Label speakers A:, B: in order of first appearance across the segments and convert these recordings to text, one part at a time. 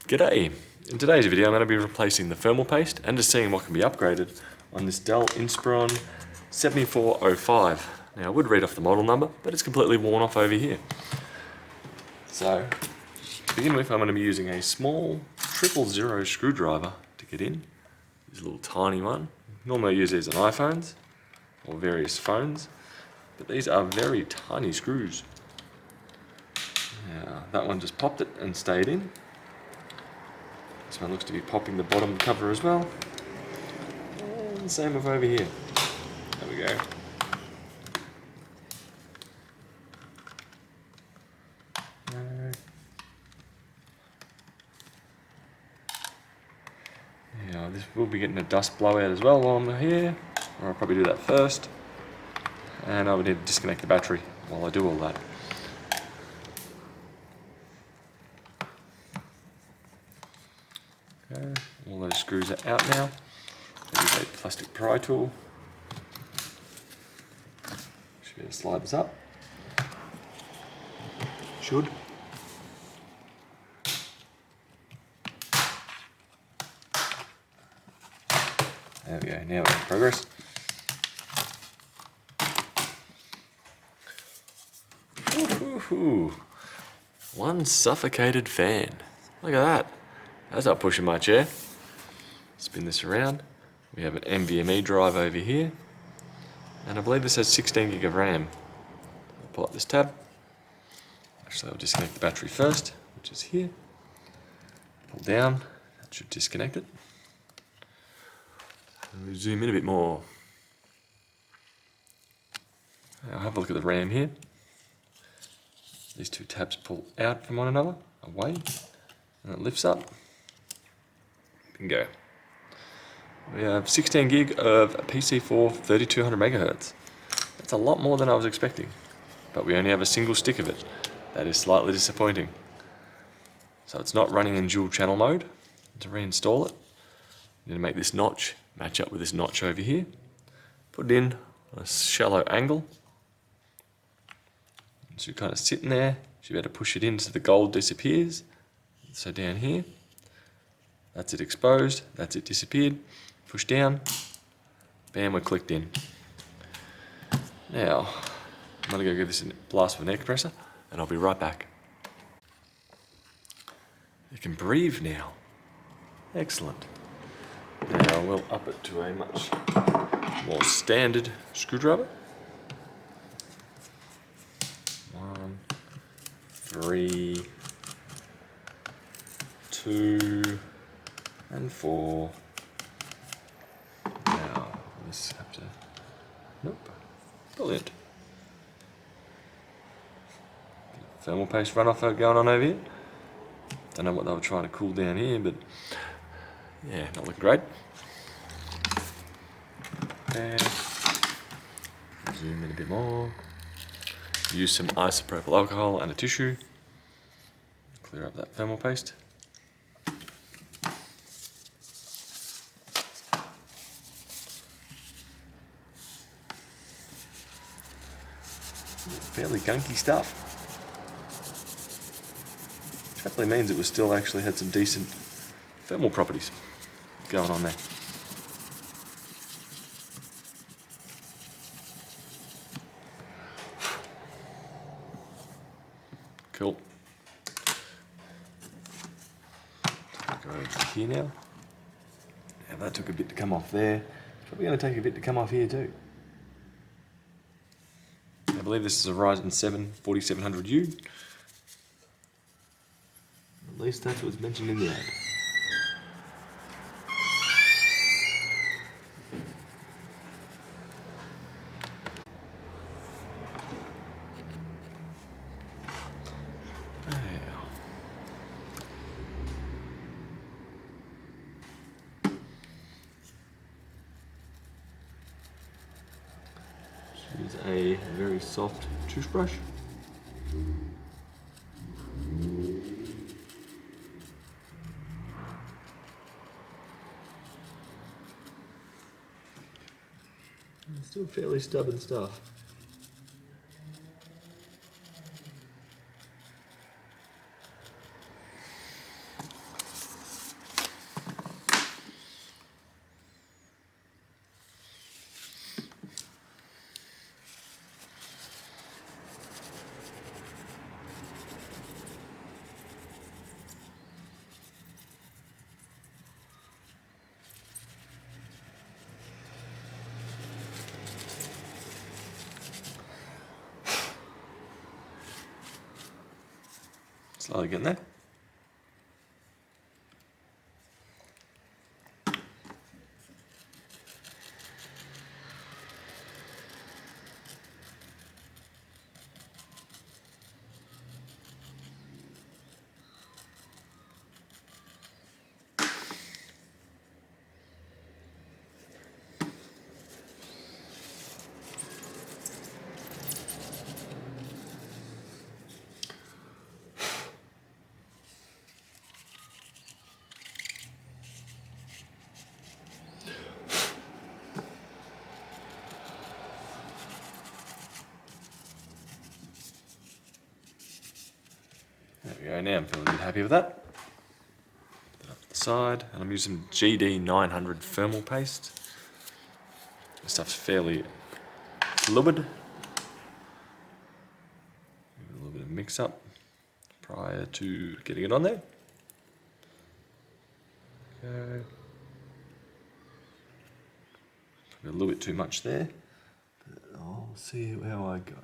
A: G'day! In today's video I'm going to be replacing the thermal paste and just seeing what can be upgraded on this Dell Inspiron 7405. Now I would read off the model number, but it's completely worn off over here. So, to begin with, I'm going to be using a small 000 screwdriver to get in. This little tiny one. Normally I use these on iPhones or various phones, but these are very tiny screws. Now, that one just popped it and stayed in. This one looks to be popping the bottom cover as well. And same with over here. There we go. Now this will be getting a dust blowout as well while I'm here, or I'll probably do that first. And I would need to disconnect the battery while I do all that. Okay, all those screws are out now. Use a plastic pry tool. Should be able to slide this up. Should. There we go, now we're in progress. Ooh, one suffocated fan. Look at that. That's not pushing my chair. Spin this around. We have an NVMe drive over here. And I believe this has 16 gig of RAM. I'll pull up this tab. Actually, I'll disconnect the battery first, which is here. Pull down. That should disconnect it. We'll zoom in a bit more. I'll have a look at the RAM here. These two tabs pull out from one another, away, and it lifts up. Bingo. We have 16 gig of PC4 3200 megahertz. That's a lot more than I was expecting, but we only have a single stick of it. That is slightly disappointing. So it's not running in dual channel mode. To reinstall it, I'm going to make this notch match up with this notch over here. Put it in on a shallow angle. So you're kind of sitting there. You better push it in so the gold disappears. So down here, that's it exposed, that's it disappeared. Push down, bam, we're clicked in. Now, I'm going to go give this a blast with an air compressor, and I'll be right back. You can breathe now. Excellent. Now we'll up it to a much more standard screwdriver. 1, 3, 2, and 4. Now, let's have to... Nope. Brilliant. Thermal paste runoff going on over here. Don't know what they were trying to cool down here, but yeah, not looking great. And zoom in a bit more. Use some isopropyl alcohol and a tissue. Clear up that thermal paste. Fairly gunky stuff. Which hopefully means it was still actually had some decent thermal properties going on there. Cool. Go over here now. Now that took a bit to come off there. It's probably going to take a bit to come off here too. I believe this is a Ryzen 7 4700U. At least that's what's mentioned in the ad. Use a very soft toothbrush. It's still fairly stubborn stuff. Slowly getting there. There we go, now I'm feeling a bit happy with that. Put it up to the side, and I'm using GD 900 thermal paste. This stuff's fairly fluid. Give it a little bit of mix up prior to getting it on there. Okay. Probably a little bit too much there, but I'll see how I go.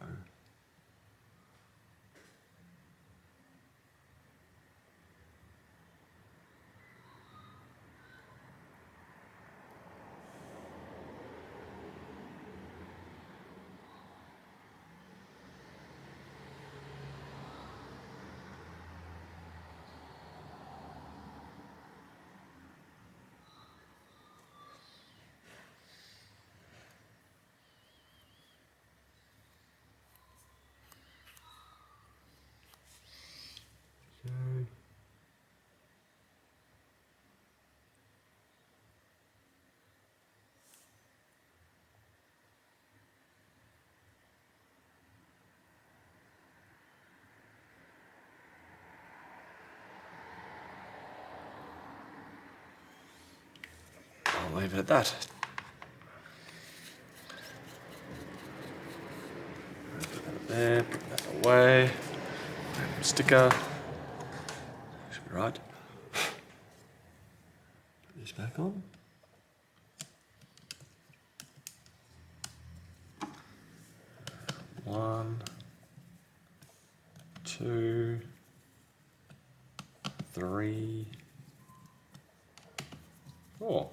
A: Okay. I'll leave it at that. Put that there, put that away. Sticker. Should be right. Put this back on. One, two, three, four.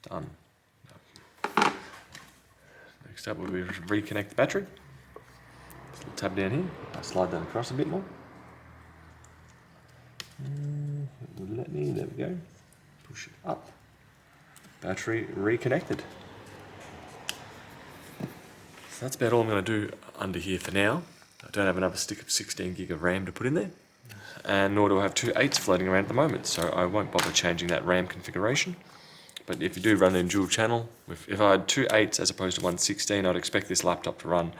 A: Done. Next up, we'll reconnect the battery. This little tab down here. I'll slide that across a bit more. It will let me. There we go. Push it up. Battery reconnected. So that's about all I'm going to do under here for now. I don't have another stick of 16 gig of RAM to put in there, and nor do I have two 8s floating around at the moment, so I won't bother changing that RAM configuration. But if you do run it in dual channel, if I had two 8s as opposed to one 16, I'd expect this laptop to run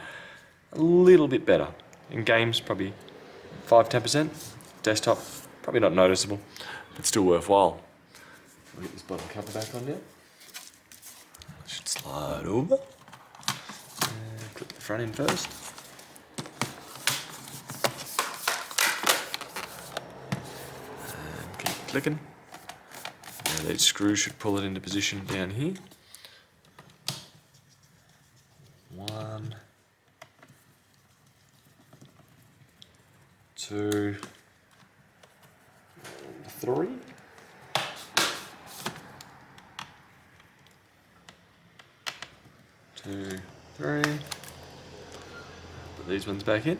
A: a little bit better. In games, probably 5-10%. Desktop, probably not noticeable, but still worthwhile. I'll get this bottom cover back on now. Should slide over. And clip the front in first. And keep clicking. Now these screws should pull it into position down here. 1, 2, 3. 2, 3. Put these ones back in.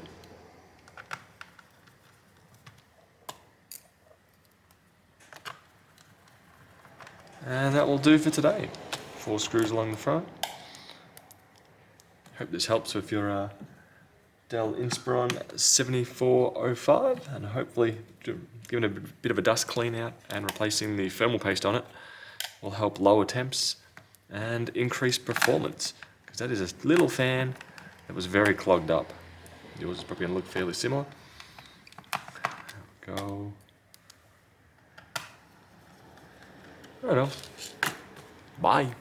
A: And that will do for today. 4 screws along the front. Hope this helps with your Dell Inspiron 7405, and hopefully giving a bit of a dust clean out and replacing the thermal paste on it will help lower temps and increase performance, because that is a little fan that was very clogged up. Yours is probably going to look fairly similar. There we go. I don't know. Bye.